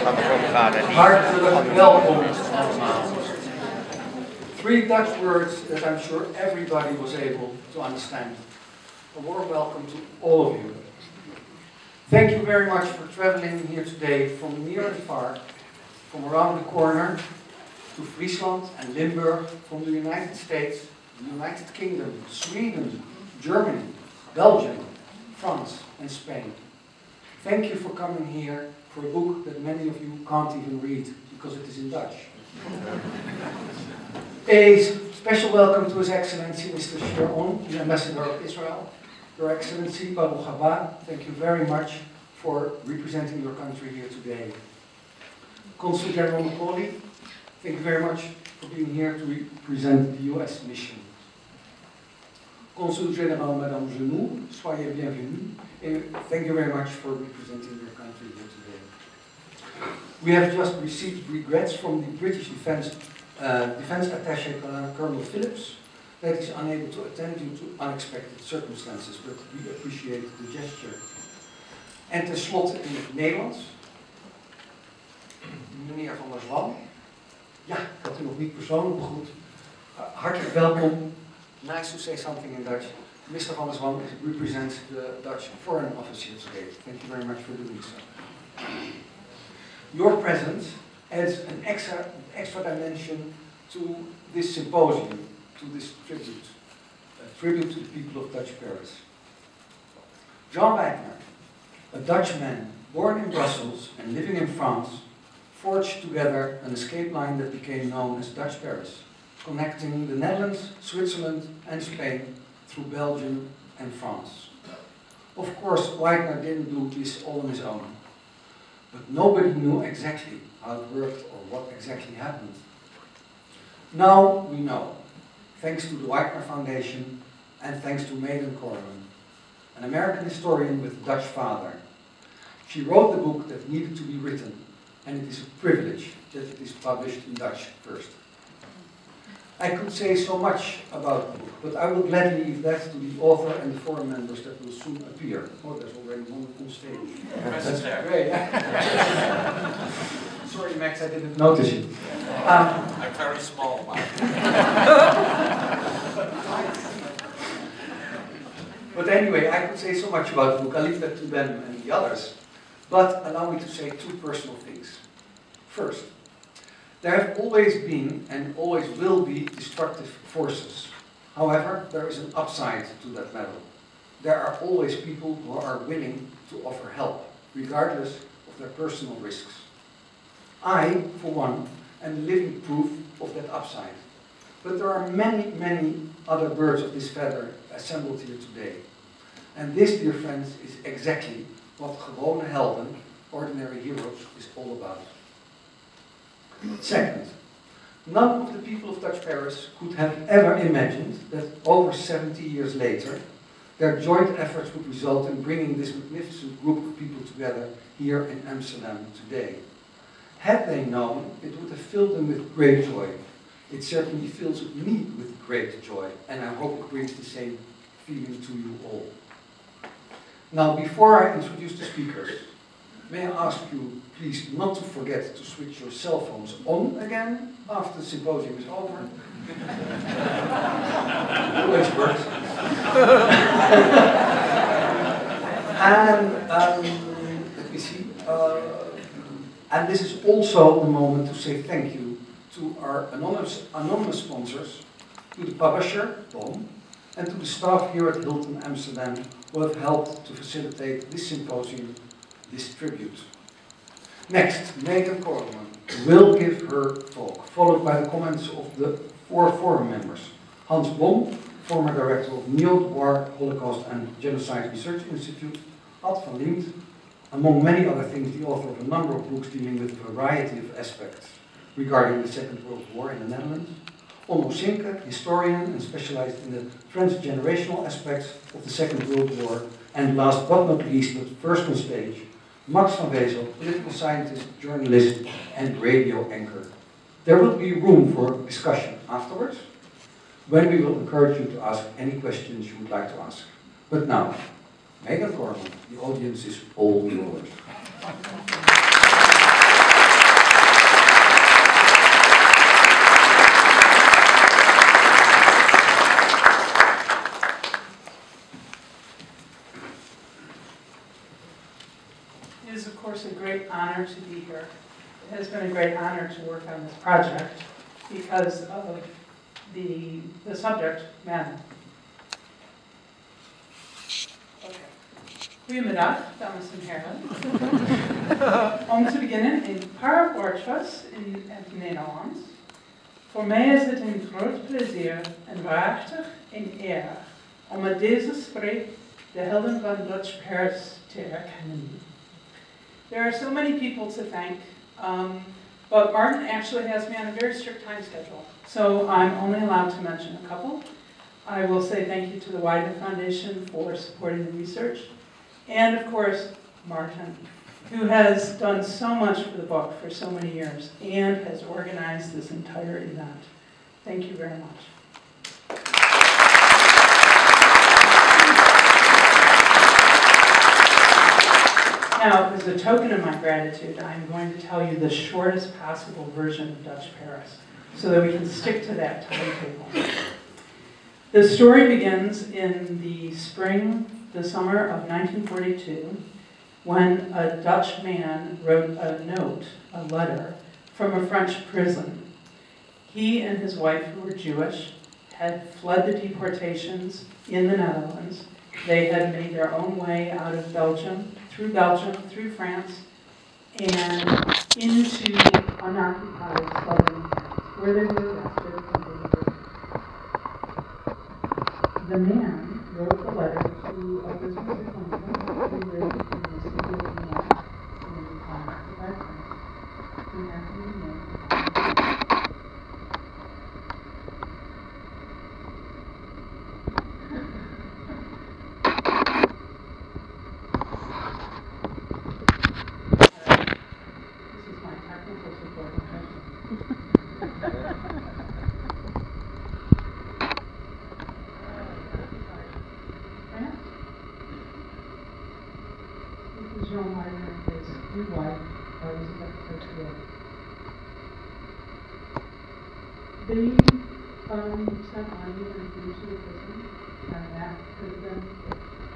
Hartelijk welkom allemaal. 3 Dutch words that I'm sure everybody was able to understand. A warm welcome to all of you. Thank you very much for traveling here today from near and far, from around the corner to Friesland and Limburg, from the United States, the United Kingdom, Sweden, Germany, Belgium, France and Spain. Thank you for coming here for a book that many of you can't even read because it is in Dutch. A special welcome to His Excellency Mr. Sharon, the Ambassador of Israel. Your Excellency, Baruch haba, thank you very much for representing your country here today. Consul General Macaulay, thank you very much for being here to represent the US mission. Consul General Madame Genoux, soyez bienvenue, and thank you very much for representing your country here today. We have just received regrets from the British Defence Attaché Colonel Phillips that is unable to attend due to unexpected circumstances, but we appreciate the gesture. En tenslotte in het Nederlands, meneer Van der Zwan. Ja, ik had u nog niet persoonlijk begroet. Hartelijk welkom. Nice to say something in Dutch. Mr. Van der Zwan represents the Dutch Foreign Office here today. Thank you very much for doing so. Your presence adds an extra dimension to this symposium, to this tribute. A tribute to the people of Dutch Paris. Jean Wagner, a Dutchman born in Brussels and living in France, forged together an escape line that became known as Dutch Paris, connecting the Netherlands, Switzerland and Spain through Belgium and France. Of course, Wagner didn't do this all on his own, but nobody knew exactly how it worked or what exactly happened. Now we know, thanks to the Wagner Foundation and thanks to Maarten Koreman, an American historian with a Dutch father. She wrote the book that needed to be written, and it is a privilege that it is published in Dutch first. I could say so much about the book, but I will gladly leave that to the author and the foreign members that will soon appear. Oh, there's already one on stage. That's great. Sorry, Max, I didn't notice you. I'm very small, But anyway, I could say so much about the book. I'll leave that to them and the others. But allow me to say 2 personal things. First, there have always been and always will be destructive forces. However, there is an upside to that medal. There are always people who are willing to offer help, regardless of their personal risks. I, for one, am living proof of that upside. But there are many, many other birds of this feather assembled here today. And this, dear friends, is exactly what Gewone Helden, ordinary heroes, is all about. Second, none of the people of Dutch Paris could have ever imagined that over 70 years later, their joint efforts would result in bringing this magnificent group of people together here in Amsterdam today. Had they known, it would have filled them with great joy. It certainly fills me with great joy, and I hope it brings the same feeling to you all. Now, before I introduce the speakers, may I ask you, please, not to forget to switch your cell phones on again after the symposium is over. Always works. And let me see. And this is also the moment to say thank you to our anonymous sponsors, to the publisher, Tom, and to the staff here at Helden Amsterdam who have helped to facilitate this symposium, this tribute. Next, Maarten Koreman will give her talk, followed by the comments of the 4 forum members. Hans Blom, former director of Neo-War, Holocaust and Genocide Research Institute. Ad van Liemt, among many other things, the author of a number of books dealing with a variety of aspects regarding the Second World War in the Netherlands. Onno Sinke, historian and specialized in the transgenerational aspects of the Second World War. And last but not least, but first on stage, Max van Wezel, political scientist, journalist and radio anchor. There will be room for discussion afterwards, when we will encourage you to ask any questions you would like to ask. But now, Maarten Koreman, the audience is all yours. great honor to be here. It has been a great honor to work on this project because of the subject matter. Okay. Goedemiddag, dames en heren. Om te beginnen een paar woordjes in het Nederlands. Voor mij is het een groot plezier en waarachtig een eer om met deze spreek de helden van Dutch Paris te erkennen. There are so many people to thank, but Maarten actually has me on a very strict time schedule, so I'm only allowed to mention a couple. I will say thank you to the Widener Foundation for supporting the research, and of course, Maarten, who has done so much for the book for so many years and has organized this entire event. Thank you very much. Now, as a token of my gratitude, I'm going to tell you the shortest possible version of Dutch Paris so that we can stick to that timetable. The story begins in the summer of 1942, when a Dutch man wrote a note, a letter, from a French prison. He and his wife, who were Jewish, had fled the deportations in the Netherlands. They had made their own way out of Belgium, through France, and into unoccupied southern France, where they were arrested and delivered. The man wrote the letter to a business acquaintance who lived in the city of Lyon in unoccupied France, who happened to know They sent money and food to the prison, and that could have been it.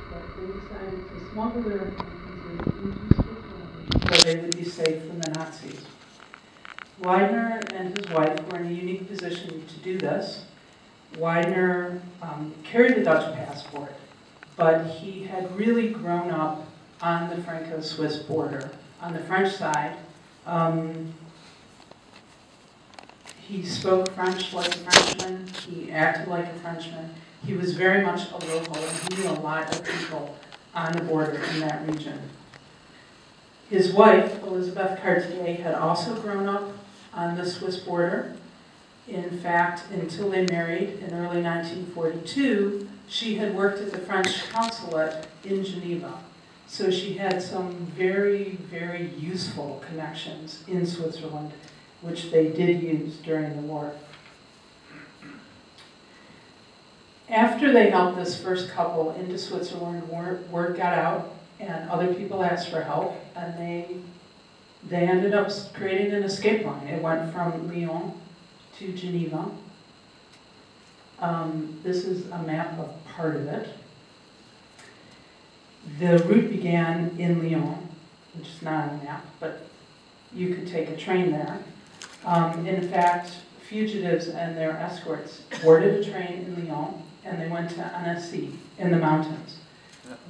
But they decided to smuggle their acquaintances into Switzerland so they would be safe from the Nazis. Widener and his wife were in a unique position to do this. Widener carried the Dutch passport, but he had really grown up on the Franco-Swiss border. On the French side, he spoke French like a Frenchman, he acted like a Frenchman. He was very much a local, and he knew a lot of people on the border in that region. His wife, Elizabeth Cartier, had also grown up on the Swiss border. In fact, until they married in early 1942, she had worked at the French consulate in Geneva. So she had some very, very useful connections in Switzerland, which they did use during the war. After they helped this first couple into Switzerland, word got out, and other people asked for help, and they ended up creating an escape line. It went from Lyon to Geneva. This is a map of part of it. The route began in Lyon, which is not on the map, but you could take a train there. In fact, fugitives and their escorts boarded a train in Lyon, and they went to Annecy in the mountains.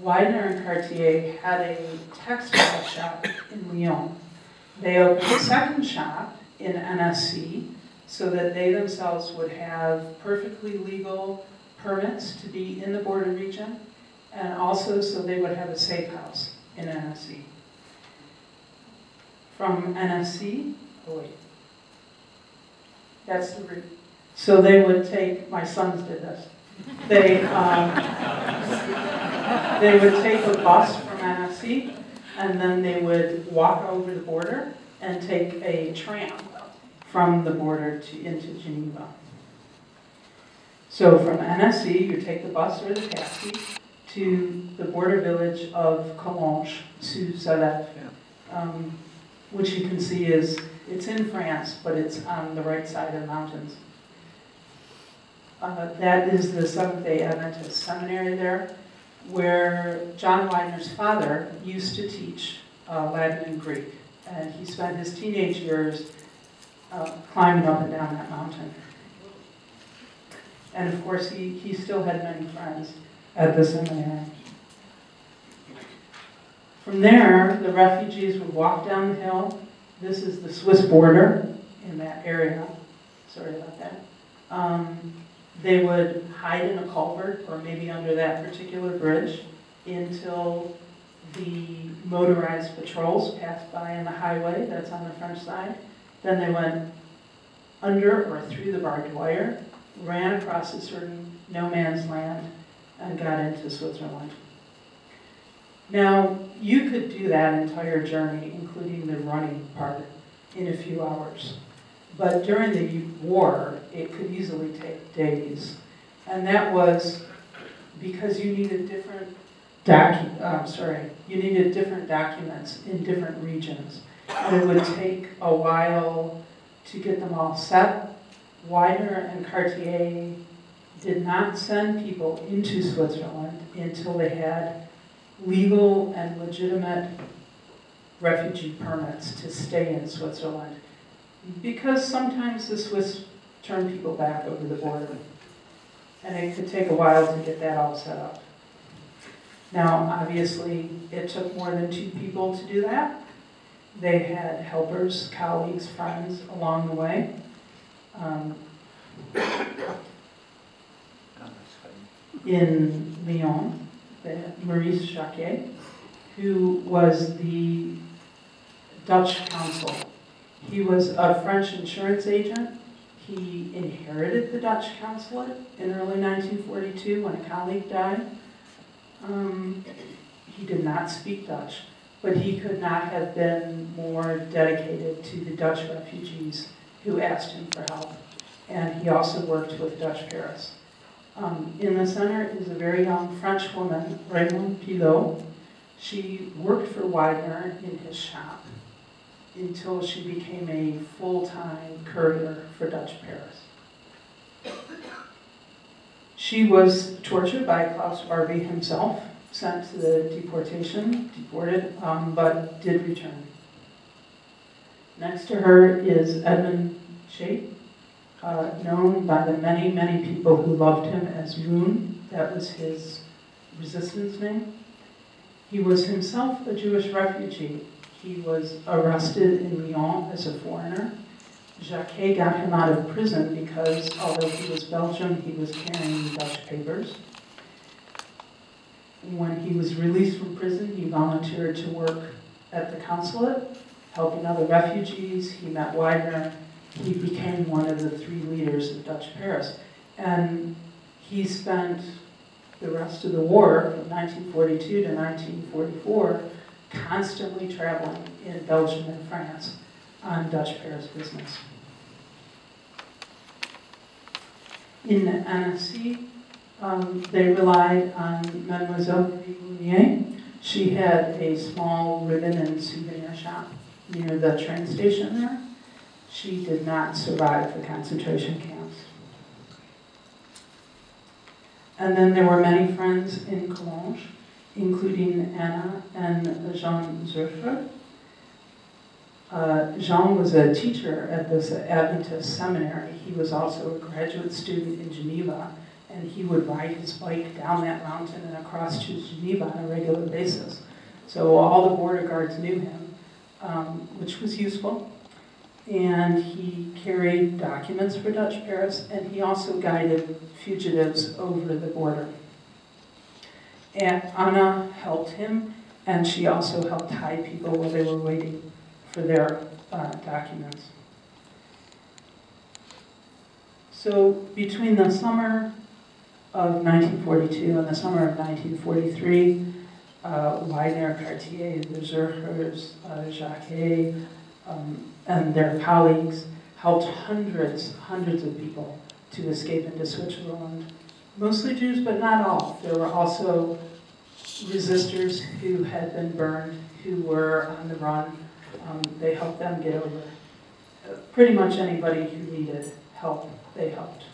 Widener and Cartier had a textile shop in Lyon. They opened a second shop in Annecy so that they themselves would have perfectly legal permits to be in the border region, and also so they would have a safe house in Annecy. From Annecy, oh wait, that's the route. So they would take, my sons did this, they would take a bus from Annecy, and then they would walk over the border and take a tram from the border into Geneva. So from Annecy, you take the bus or the taxi to the border village of Collonges-sous-Salette, which you can see it's in France, but it's on the right side of the mountains. That is the Seventh-day Adventist seminary there, where John Widener's father used to teach Latin and Greek. And he spent his teenage years climbing up and down that mountain. And of course, he still had many friends at the seminary. From there, the refugees would walk down the hill. This is the Swiss border in that area. Sorry about that. They would hide in a culvert or maybe under that particular bridge until the motorized patrols passed by on the highway that's on the French side. Then they went under or through the barbed wire, ran across a certain no man's land, and got into Switzerland. Now, you could do that entire journey, including the running part, in a few hours. But during the war, it could easily take days. And that was because you needed different documents in different regions. And it would take a while to get them all set. Widener and Cartier did not send people into Switzerland until they had legal and legitimate refugee permits to stay in Switzerland. Because sometimes the Swiss turn people back over the border. And it could take a while to get that all set up. Now, obviously, it took more than 2 people to do that. They had helpers, colleagues, friends along the way. In Lyon, Maurice Jacquet, who was the Dutch consul. He was a French insurance agent. He inherited the Dutch consulate in early 1942 when a colleague died. He did not speak Dutch, but he could not have been more dedicated to the Dutch refugees who asked him for help. And he also worked with Dutch Paris. In the center is a very young French woman, Raymond Pilot. She worked for Widener in his shop until she became a full-time courier for Dutch Paris. She was tortured by Klaus Barbie himself, sent to the deported, but did return. Next to her is Edmund Shape, known by the many, many people who loved him as Moon. That was his resistance name. He was himself a Jewish refugee. He was arrested in Lyon as a foreigner. Jacquet got him out of prison because, although he was Belgian, he was carrying Dutch papers. When he was released from prison, he volunteered to work at the consulate, helping other refugees. He met Widener. He became one of the 3 leaders of Dutch Paris. And he spent the rest of the war, from 1942 to 1944, constantly traveling in Belgium and France on Dutch Paris business. In Annecy, they relied on Mademoiselle Marie Mounier. She had a small ribbon and souvenir shop near the train station there. She did not survive the concentration camps. And then there were many friends in Collonges, including Anna and Jean Zurcher. Jean was a teacher at this Adventist seminary. He was also a graduate student in Geneva, and he would ride his bike down that mountain and across to Geneva on a regular basis. So all the border guards knew him, which was useful. And he carried documents for Dutch Paris, and he also guided fugitives over the border. And Anna helped him, and she also helped hide people while they were waiting for their documents. So between the summer of 1942 and the summer of 1943, Widener, Cartier, the Zurchers, Jacquet, and their colleagues helped hundreds of people to escape into Switzerland. Mostly Jews, but not all. There were also resistors who had been burned, who were on the run. They helped them get over. Pretty much anybody who needed help, they helped.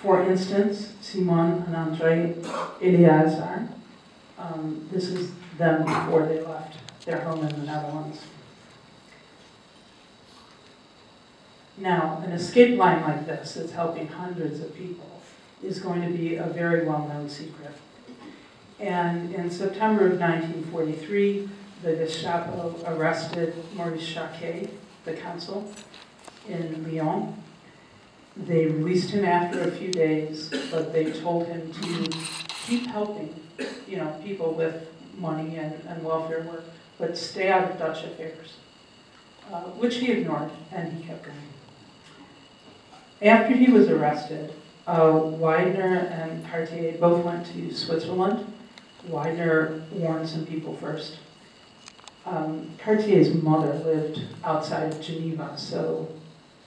For instance, Simon and André Eliasar. This is them before they left their home in the Netherlands. Now, an escape line like this that's helping hundreds of people is going to be a very well-known secret. And in September of 1943, the Gestapo arrested Maurice Jacquet, the consul, in Lyon. They released him after a few days, but they told him to keep helping, people with money and welfare work, but stay out of Dutch affairs, which he ignored, and he kept going. After he was arrested, Widener and Cartier both went to Switzerland. Widener warned some people first. Cartier's mother lived outside of Geneva, so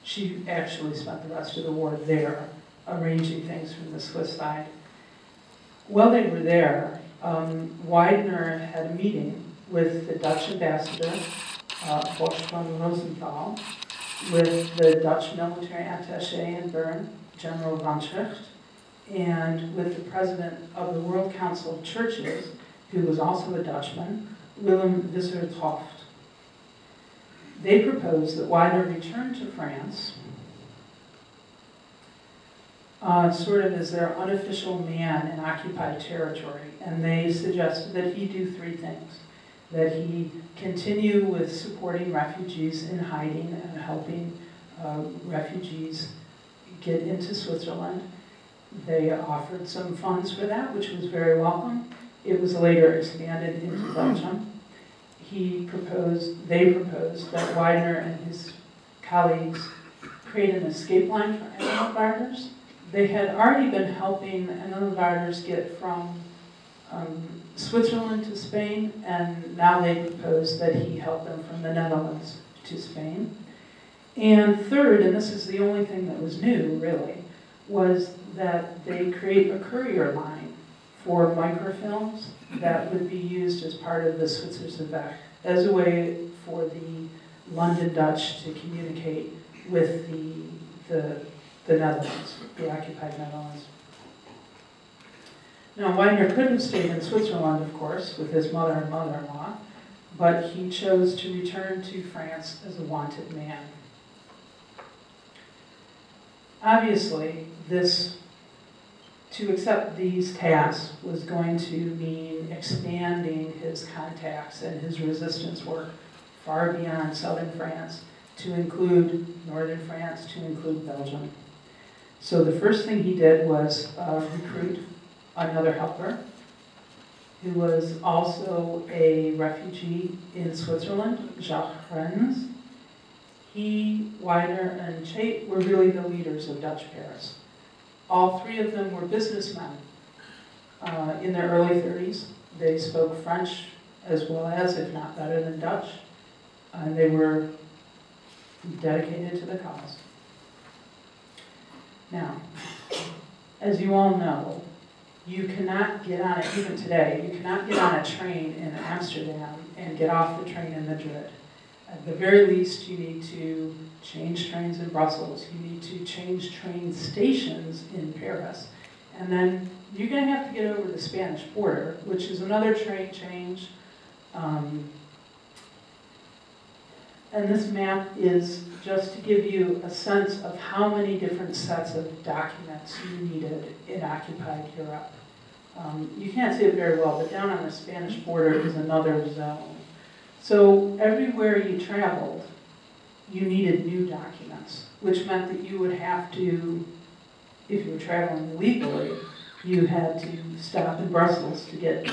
she actually spent the rest of the war there, arranging things from the Swiss side. While they were there, Widener had a meeting with the Dutch ambassador, Bosch von Rosenthal, with the Dutch military attaché in Bern, General van Schucht, and with the president of the World Council of Churches, who was also a Dutchman, Willem Visser-Toft. They proposed that Widener return to France, sort of as their unofficial man in occupied territory, and they suggested that he do three things. That he continue with supporting refugees in hiding and helping refugees get into Switzerland. They offered some funds for that, which was very welcome. It was later expanded into Belgium. They proposed that Widener and his colleagues create an escape line for Engelwaarders. They had already been helping Engelwaarders get from Switzerland to Spain, and now they proposed that he help them from the Netherlands to Spain. And third, and this is the only thing that was new, really, was that they create a courier line for microfilms that would be used as part of the Zwitserzeweg, as a way for the London Dutch to communicate with the Netherlands, the occupied Netherlands. Now, Widener could have stayed in Switzerland, of course, with his mother and mother-in-law, but he chose to return to France as a wanted man. Obviously, to accept these tasks was going to mean expanding his contacts and his resistance work far beyond southern France, to include northern France, to include Belgium. So the first thing he did was recruit another helper, who was also a refugee in Switzerland, Jacques Rennes. He, Widener, and Chait were really the leaders of Dutch Paris. All three of them were businessmen in their early 30s. They spoke French as well as, if not better than Dutch, and they were dedicated to the cause. Now, as you all know, you cannot get on it, even today, you cannot get on a train in Amsterdam and get off the train in Madrid. At the very least, you need to change trains in Brussels. You need to change train stations in Paris. And then you're going to have to get over the Spanish border, which is another train change. And this map is just to give you a sense of how many different sets of documents you needed in occupied Europe. You can't see it very well, but down on the Spanish border is another zone. So everywhere you traveled, you needed new documents, which meant that you would have to, if you were traveling legally, you had to stop in Brussels to get